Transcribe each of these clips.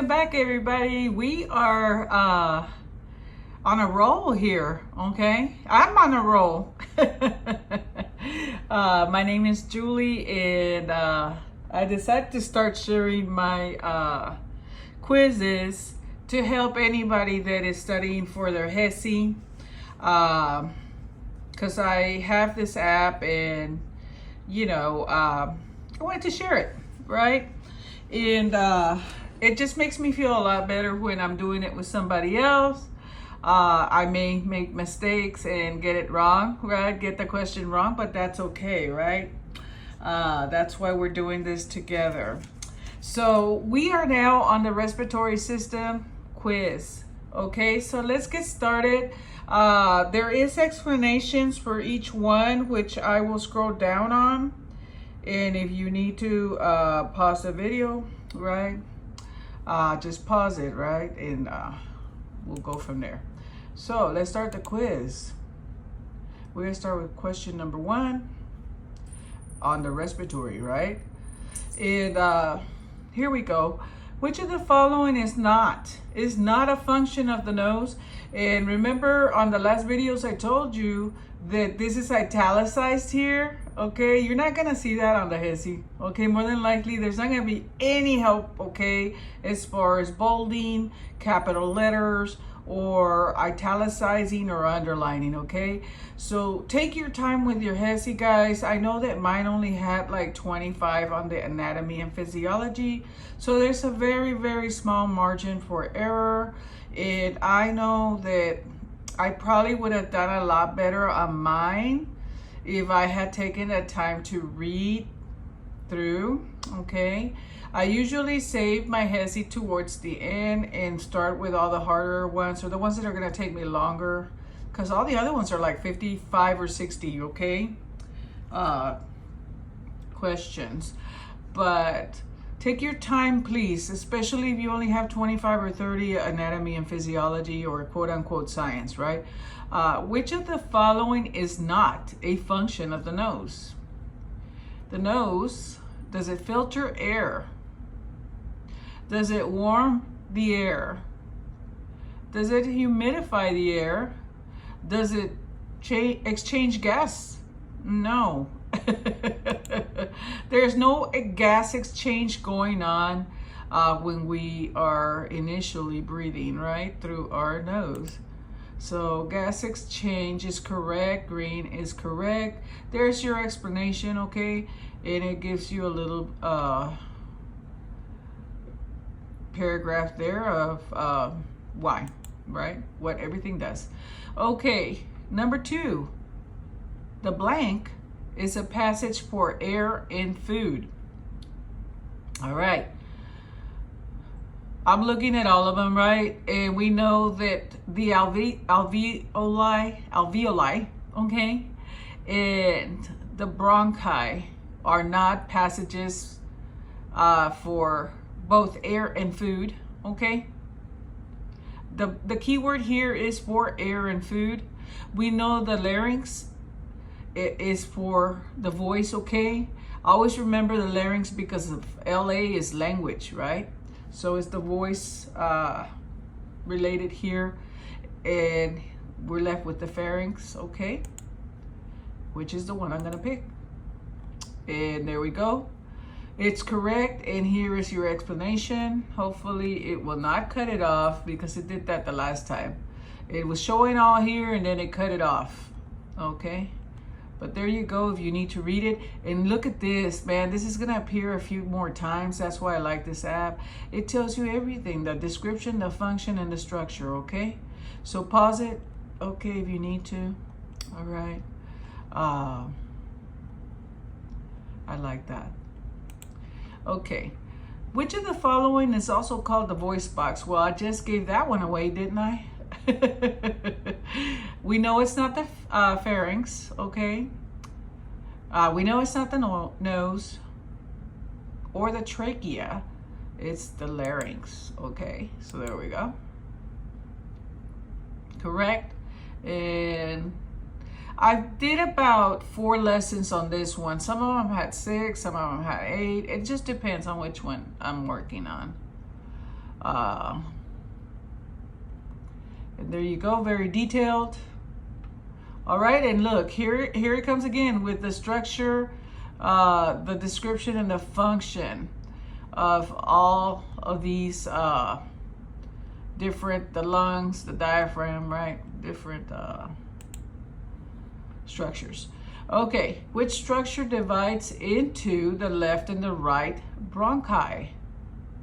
Back, everybody. We are on a roll here. Okay, I'm on a roll. My name is Julie, and I decided to start sharing my quizzes to help anybody that is studying for their HESI, because I have this app, and I wanted to share it, right? And it just makes me feel a lot better when I'm doing it with somebody else. I may make mistakes and get it wrong, right? Get the question wrong, but that's okay, right? That's why we're doing this together. So we are now on the respiratory system quiz. Okay, so let's get started. There is explanations for each one, which I will scroll down on. And if you need to pause the video, right? Just pause it, right? And we'll go from there. So let's start the quiz. We're gonna start with question number 1 on the respiratory, right? And here we go. Which of the following is not a function of the nose? And remember, on the last videos I told you that this is italicized here. Okay, you're not gonna see that on the HESI. Okay, more than likely there's not gonna be any help, okay, as far as bolding, capital letters, or italicizing or underlining. Okay, so take your time with your HESI, guys. I know that mine only had like 25 on the anatomy and physiology, so there's a very, very small margin for error. And I know that I probably would have done a lot better on mine if I had taken the time to read through. Okay, I usually save my HESI towards the end and start with all the harder ones, or the ones that are going to take me longer, because all the other ones are like 55 or 60, okay, questions. But take your time, please, especially if you only have 25 or 30 anatomy and physiology or quote-unquote science, right? Which of the following is not a function of the nose? The nose, does it filter air? Does it warm the air? Does it humidify the air? Does it exchange gas? No. There's no gas exchange going on when we are initially breathing, right, through our nose. So gas exchange is correct. Green is correct. There's your explanation, okay? And it gives you a little paragraph there of why, right? What everything does. Okay, number 2. The blank is a passage for air in food. All right. I'm looking at all of them, right? And we know that the alveoli, okay, and the bronchi are not passages for both air and food, okay? The key word here is for air and food. We know the larynx is for the voice, okay? Always remember the larynx because of LA is language, right? So is the voice related here, and we're left with the pharynx, okay? Which is the one I'm gonna pick. And there we go. It's correct, and here is your explanation. Hopefully it will not cut it off, because it did that the last time. It was showing all here and then it cut it off, okay? But there you go, if you need to read it. And look at this, man. This is going to appear a few more times. That's why I like this app. It tells you everything, the description, the function, and the structure, okay? So pause it, okay, if you need to. All right. I like that. Okay. Which of the following is also called the voice box? Well, I just gave that one away, didn't I? We know it's not the pharynx, okay? We know it's not the nose or the trachea. It's the larynx, okay? So there we go. Correct. And I did about 4 lessons on this one. Some of them had 6, some of them had 8. It just depends on which one I'm working on. And there you go, very detailed. All right, and look, here it comes again with the structure, the description, and the function of all of these different, the lungs, the diaphragm, right? Different structures. Okay, which structure divides into the left and the right bronchi?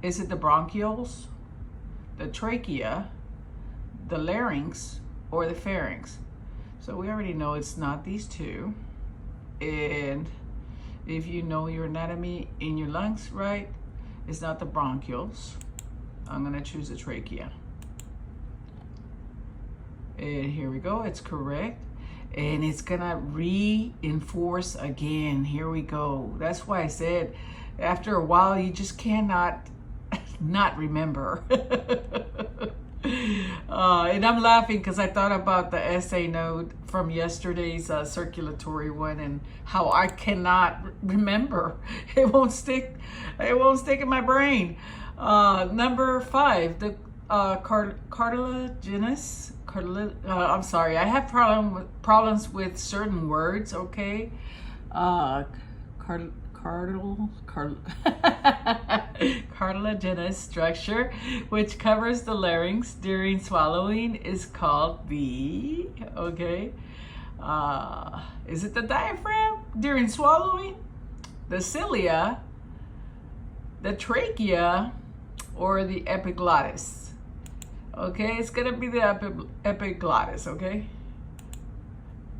Is it the bronchioles, the trachea, the larynx, or the pharynx? So we already know it's not these two. And if you know your anatomy in your lungs, right, it's not the bronchioles. I'm gonna choose the trachea. And here we go, it's correct. And it's gonna reinforce again. Here we go. That's why I said after a while you just cannot not remember. And I'm laughing because I thought about the essay note from yesterday's circulatory one and how I cannot remember. It won't stick in my brain. Number 5, the cartilaginous. I'm sorry, I have problems with certain words, okay? Cartilaginous structure, which covers the larynx during swallowing, is called the, okay, is it the diaphragm during swallowing, the cilia, the trachea, or the epiglottis? Okay, it's gonna be the epiglottis, okay?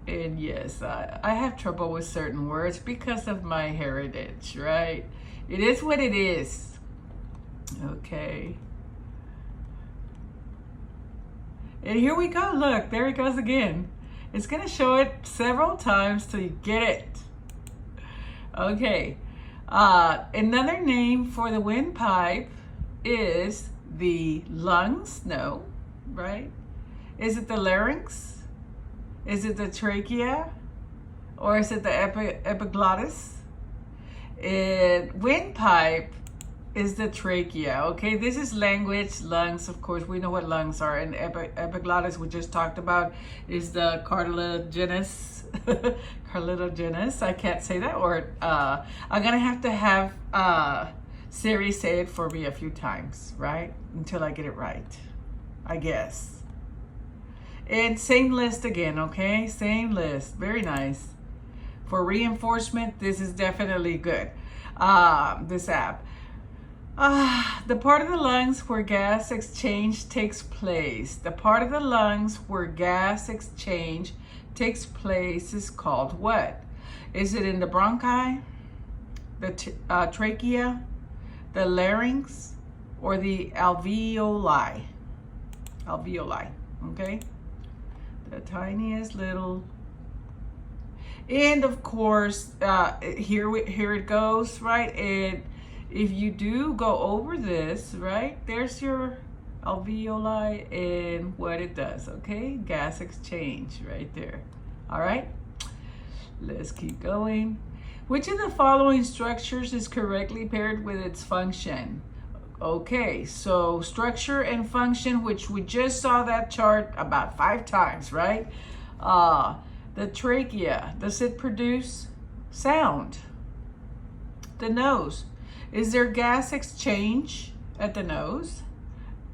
And yes, I have trouble with certain words because of my heritage, right? It is what it is. Okay. And here we go. Look, there it goes again. It's going to show it several times till you get it. Okay. Another name for the windpipe is the lungs. No, right? Is it the larynx? Is it the trachea? Or is it the epiglottis? Windpipe is the trachea, okay? This is language. Lungs, of course, we know what lungs are. And epiglottis, we just talked about, is the cartilaginous. Cartilaginous, I can't say that word. I'm gonna have to have Siri say it for me a few times, right? Until I get it right, I guess. And same list again, okay? Same list, very nice. For reinforcement, this is definitely good, this app. The part of the lungs where gas exchange takes place. The part of the lungs where gas exchange takes place is called what? Is it in the bronchi, the trachea, the larynx, or the alveoli? Alveoli, okay? The tiniest little. And of course, here it goes, right? And if you do go over this, right, there's your alveoli and what it does, okay? Gas exchange right there. All right, let's keep going. Which of the following structures is correctly paired with its function? Okay, so structure and function, which we just saw that chart about 5 times, right? The trachea, does it produce sound? The nose, is there gas exchange at the nose?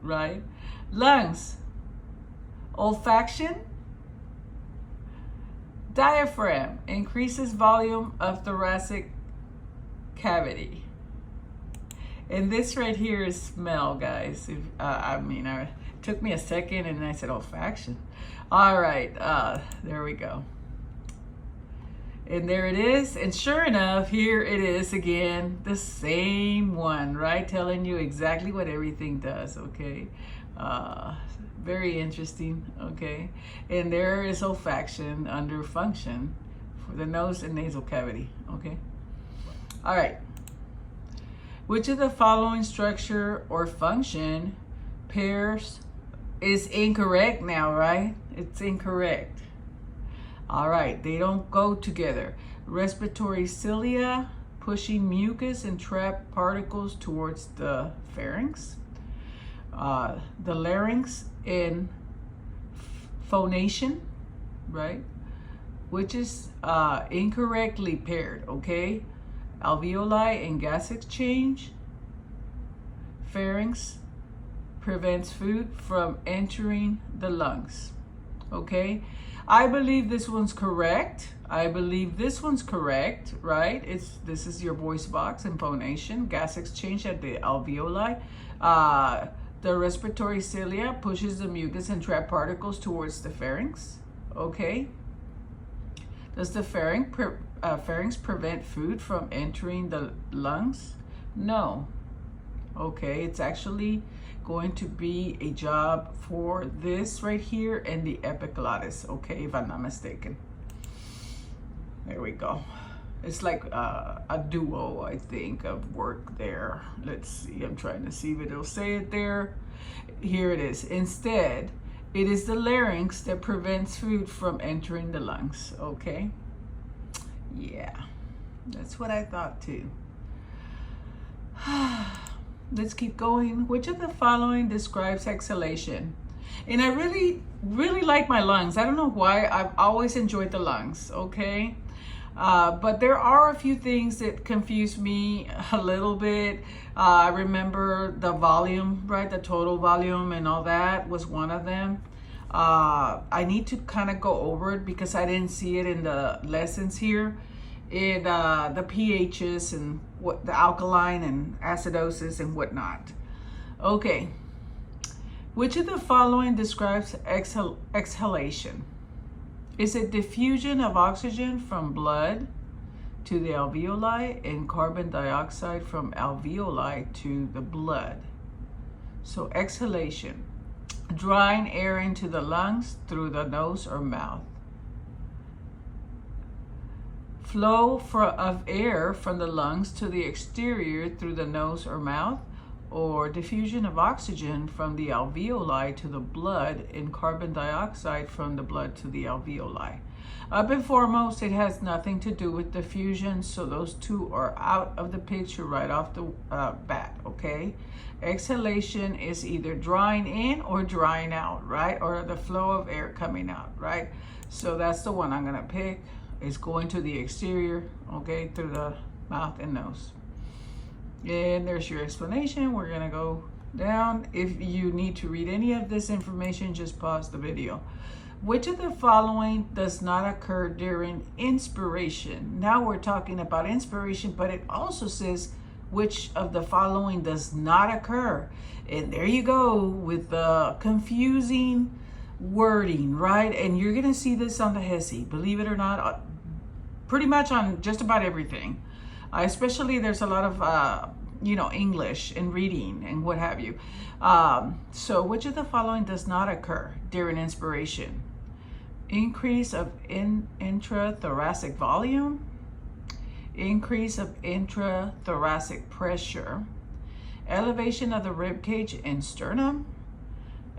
Right? Lungs, olfaction. Diaphragm, increases volume of thoracic cavity. And this right here is smell, guys. It took me a second and I said olfaction. All right, there we go. And there it is. And sure enough, here it is again, the same one, right? Telling you exactly what everything does, okay? Very interesting, okay? And there is olfaction under function for the nose and nasal cavity, okay? All right. Which of the following structure or function pairs is incorrect now, right? It's incorrect. All right, they don't go together. Respiratory cilia, pushing mucus and trap particles towards the pharynx. the larynx in phonation, right? Which is incorrectly paired, okay? Alveoli and gas exchange. Pharynx prevents food from entering the lungs, okay? I believe this one's correct. I believe this one's correct, right? This is your voice box and phonation. Gas exchange at the alveoli. The respiratory cilia pushes the mucus and trapped particles towards the pharynx, okay? Does the pharynx prevent food from entering the lungs? No. Okay, it's actually going to be a job for this right here and the epiglottis, okay, if I'm not mistaken. There we go. It's like a duo, I think, of work there. Let's see, I'm trying to see if it'll say it there. Here it is. Instead, it is the larynx that prevents food from entering the lungs, okay? Yeah, that's what I thought too. Let's keep going. Which of the following describes exhalation? And I really like my lungs. I don't know why. I've always enjoyed the lungs, okay? But there are a few things that confuse me a little bit. I remember the volume, right? The total volume and all that was one of them. I need to kind of go over it because I didn't see it in the lessons here. The pHs and what the alkaline and acidosis and whatnot. Okay, which of the following describes exhalation? Is it diffusion of oxygen from blood to the alveoli and carbon dioxide from alveoli to the blood? So exhalation, drawing air into the lungs through the nose or mouth. Flow of air from the lungs to the exterior through the nose or mouth, or diffusion of oxygen from the alveoli to the blood and carbon dioxide from the blood to the alveoli. Up and foremost, it has nothing to do with diffusion, so those two are out of the picture right off the bat, okay? Exhalation is either drawing in or drying out, right? Or the flow of air coming out, right? So that's the one I'm gonna pick. It's going to the exterior, okay, through the mouth and nose. And there's your explanation. We're gonna go down. If you need to read any of this information, just pause the video. Which of the following does not occur during inspiration? Now we're talking about inspiration, but it also says which of the following does not occur. And there you go with the confusing wording, right? And you're gonna see this on the HesiA, believe it or not, pretty much on just about everything. Especially there's a lot of English and reading and what have you. So which of the following does not occur during inspiration? Increase of intrathoracic volume, increase of intrathoracic pressure, elevation of the rib cage and sternum,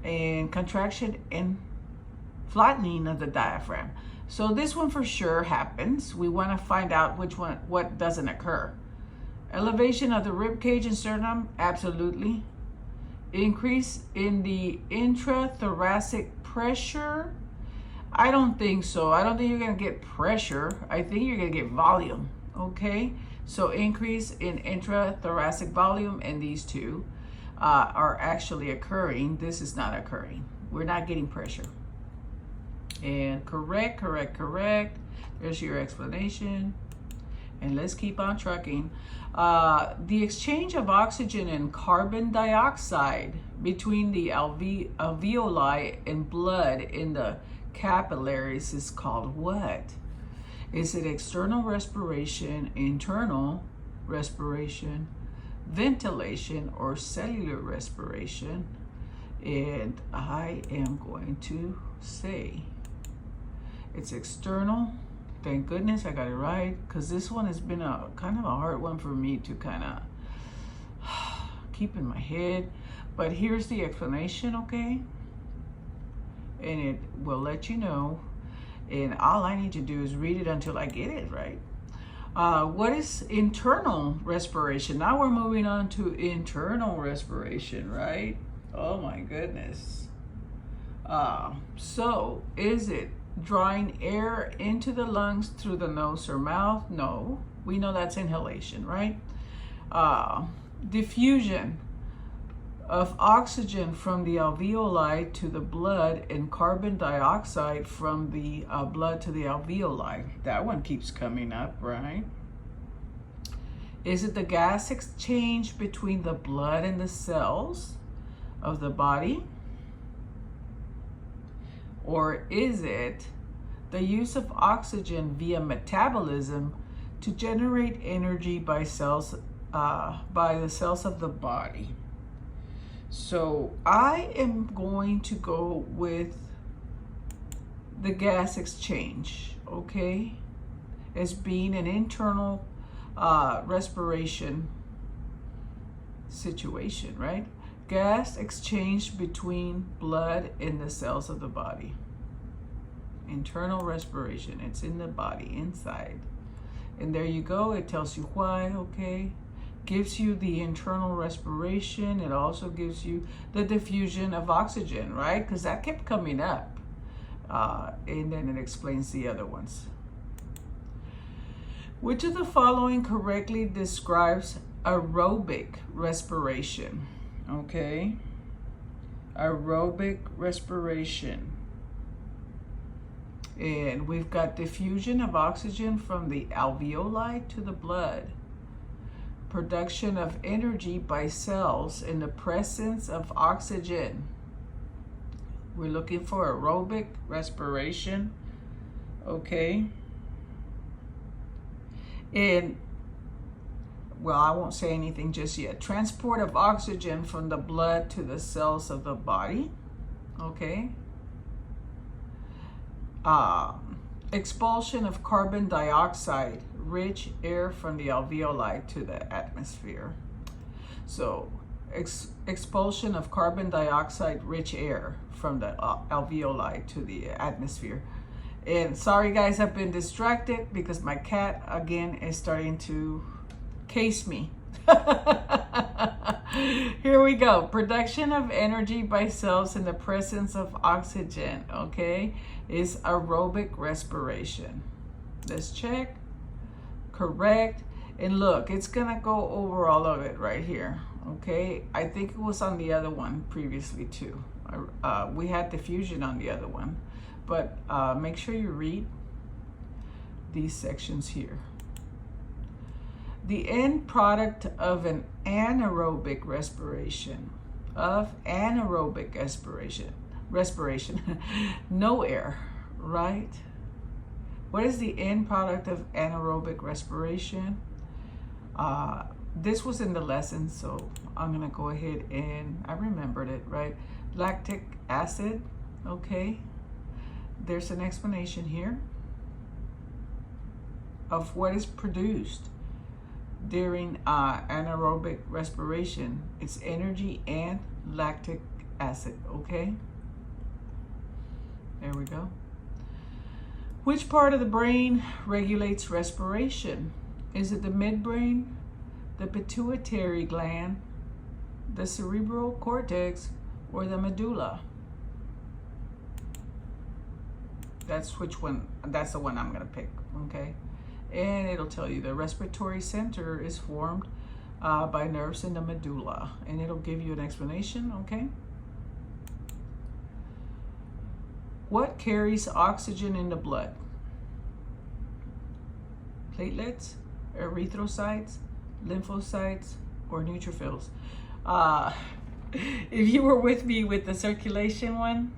and contraction and flattening of the diaphragm. So this one for sure happens. We want to find out what doesn't occur. Elevation of the rib cage and sternum, absolutely. Increase in the intrathoracic pressure, I don't think so. I don't think you're going to get pressure. I think you're going to get volume, okay? So increase in intrathoracic volume, and these two are actually occurring. This is not occurring. We're not getting pressure. And correct. There's your explanation. And let's keep on trucking. The exchange of oxygen and carbon dioxide between the alveoli and blood in the capillaries is called what? Is it external respiration, internal respiration, ventilation, or cellular respiration? And I am going to say it's external. Thank goodness I got it right, because this one has been a kind of a hard one for me to kind of keep in my head. But here's the explanation, okay? And it will let you know. And all I need to do is read it until I get it right. What is internal respiration? Now we're moving on to internal respiration, right? Oh my goodness. So is it drawing air into the lungs through the nose or mouth? No, we know that's inhalation, right? Diffusion of oxygen from the alveoli to the blood and carbon dioxide from the blood to the alveoli. That one keeps coming up, right? Is it the gas exchange between the blood and the cells of the body? Or is it the use of oxygen via metabolism to generate energy by the cells of the body? So I am going to go with the gas exchange, okay, as being an internal respiration situation, right? Gas exchange between blood and the cells of the body. Internal respiration, it's in the body, inside. And there you go, it tells you why, okay? Gives you the internal respiration. It also gives you the diffusion of oxygen, right? Because that kept coming up. And then it explains the other ones. Which of the following correctly describes aerobic respiration? Okay. Aerobic respiration. And we've got diffusion of oxygen from the alveoli to the blood. Production of energy by cells in the presence of oxygen. We're looking for aerobic respiration. Okay. And, well, I won't say anything just yet. Transport of oxygen from the blood to the cells of the body. Okay. Expulsion of carbon dioxide, rich air from the alveoli to the atmosphere. So, expulsion of carbon dioxide, rich air from the alveoli to the atmosphere. And sorry guys, I've been distracted because my cat again is starting to case me. Here we go. Production of energy by cells in the presence of oxygen, okay, is aerobic respiration. Let's check. Correct. And look, it's gonna go over all of it right here, okay? I think it was on the other one previously too. We had diffusion on the other one, but make sure you read these sections here. The end product of an anaerobic respiration, respiration, no air, right? What is the end product of anaerobic respiration? This was in the lesson, so I'm gonna go ahead and I remembered it, right? Lactic acid, okay. There's an explanation here of what is produced during anaerobic respiration. It's energy and lactic acid, okay? There we go. Which part of the brain regulates respiration? Is it the midbrain, the pituitary gland, the cerebral cortex, or the medulla? That's which one, that's the one I'm gonna pick, okay? And it'll tell you the respiratory center is formed by nerves in the medulla, and it'll give you an explanation, okay? What carries oxygen in the blood? Platelets, erythrocytes, lymphocytes, or neutrophils? If you were with me with the circulation one,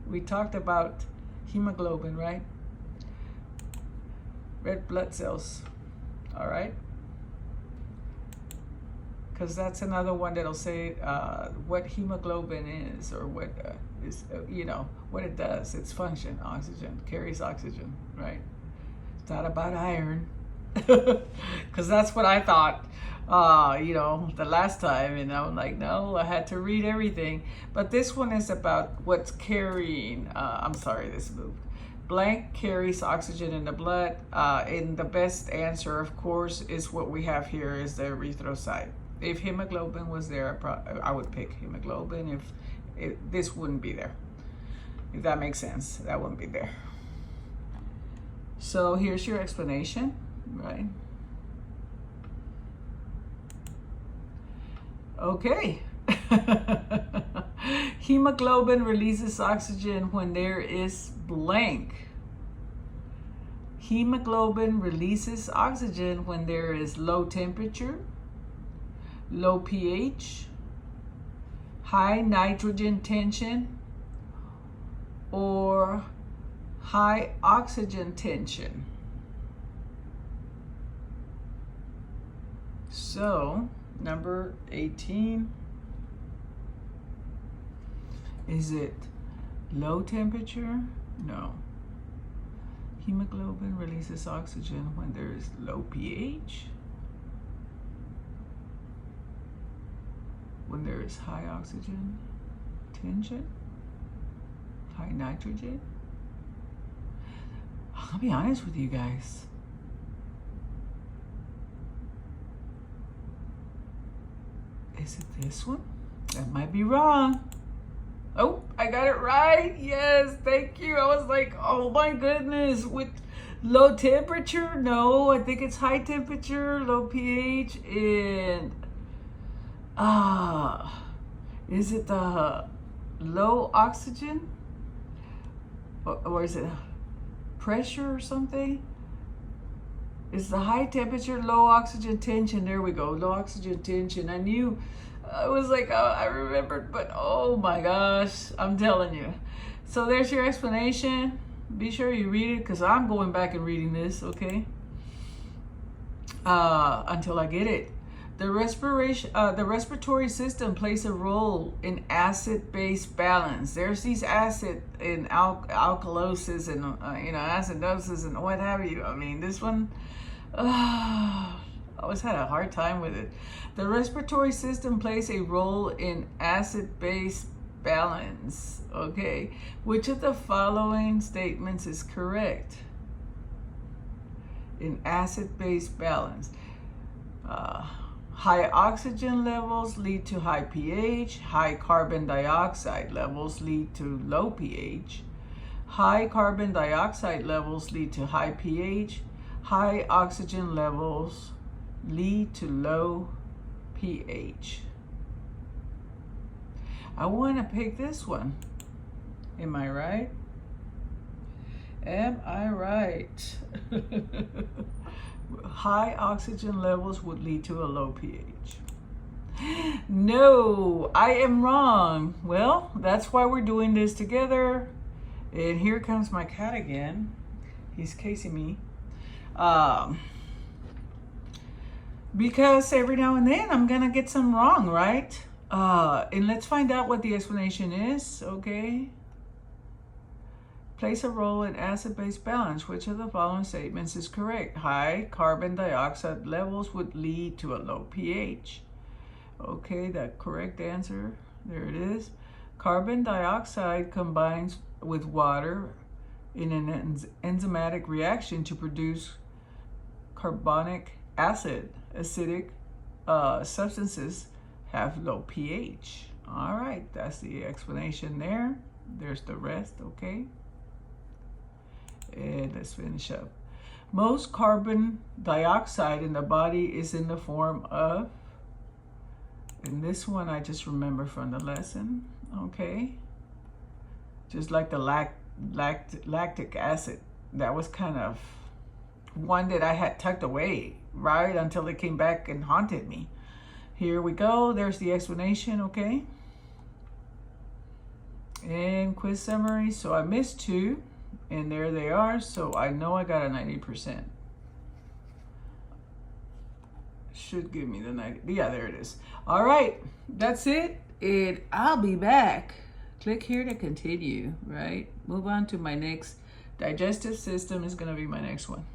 we talked about hemoglobin, right? Red blood cells, all right? Because that's another one that'll say what hemoglobin is, or what is, you know, what it does, its function. Oxygen, carries oxygen, right? It's not about iron, because that's what I thought, you know, the last time, and I'm like, no, I had to read everything. But this one is about what's carrying, I'm sorry, this moved. Blank carries oxygen in the blood, and the best answer, of course, is what we have here is the erythrocyte. If hemoglobin was there, I would pick hemoglobin. If this wouldn't be there. If that makes sense, that wouldn't be there. So here's your explanation, right? Okay. Hemoglobin releases oxygen when there is blank. Hemoglobin releases oxygen when there is low temperature, low pH, high nitrogen tension, or high oxygen tension. So, number 18, is it low temperature? No. Hemoglobin releases oxygen when there is low pH, when there is high oxygen tension, high nitrogen. I'll be honest with you guys. Is it this one? That might be wrong. Oh, I got it right. Yes, thank you. I was like, oh my goodness, with low temperature? No, I think it's high temperature, low pH, and is it the low oxygen? Or is it pressure or something? It's the high temperature, low oxygen tension. There we go, low oxygen tension. I knew, I was like, oh, I remembered, but oh my gosh, I'm telling you. So there's your explanation. Be sure you read it, because I'm going back and reading this, okay? Until I get it. The respiratory system plays a role in acid-base balance. There's these acid in alkalosis and acidosis and what have you. I mean, this one, I always had a hard time with it. The respiratory system plays a role in acid-base balance. Okay, which of the following statements is correct? In acid-base balance. High oxygen levels lead to high pH. High carbon dioxide levels lead to low pH. High carbon dioxide levels lead to high pH. High oxygen levels lead to low pH. I want to pick this one. Am I right? Am I right? High oxygen levels would lead to a low pH. No, I am wrong. Well, that's why we're doing this together. And here comes my cat again. He's casing me. Because every now and then I'm gonna get some wrong, right? And let's find out what the explanation is, okay? Plays a role in acid-base balance. Which of the following statements is correct? High carbon dioxide levels would lead to a low pH. Okay, the correct answer, there it is. Carbon dioxide combines with water in an enzymatic reaction to produce carbonic acid. Acidic substances have low pH. All right, that's the explanation there. There's the rest, okay? And let's finish up. Most carbon dioxide in the body is in the form of, and this one I just remember from the lesson, okay? Just like the lactic acid. That was kind of one that I had tucked away, right, until it came back and haunted me. Here we go. There's the explanation, okay? And quiz summary. So I missed 2. And there they are, so I know I got a 90%. Should give me the 90, yeah, there it is. All right, that's it, and I'll be back. Click here to continue, right? Move on to my next. Digestive system is gonna be my next one.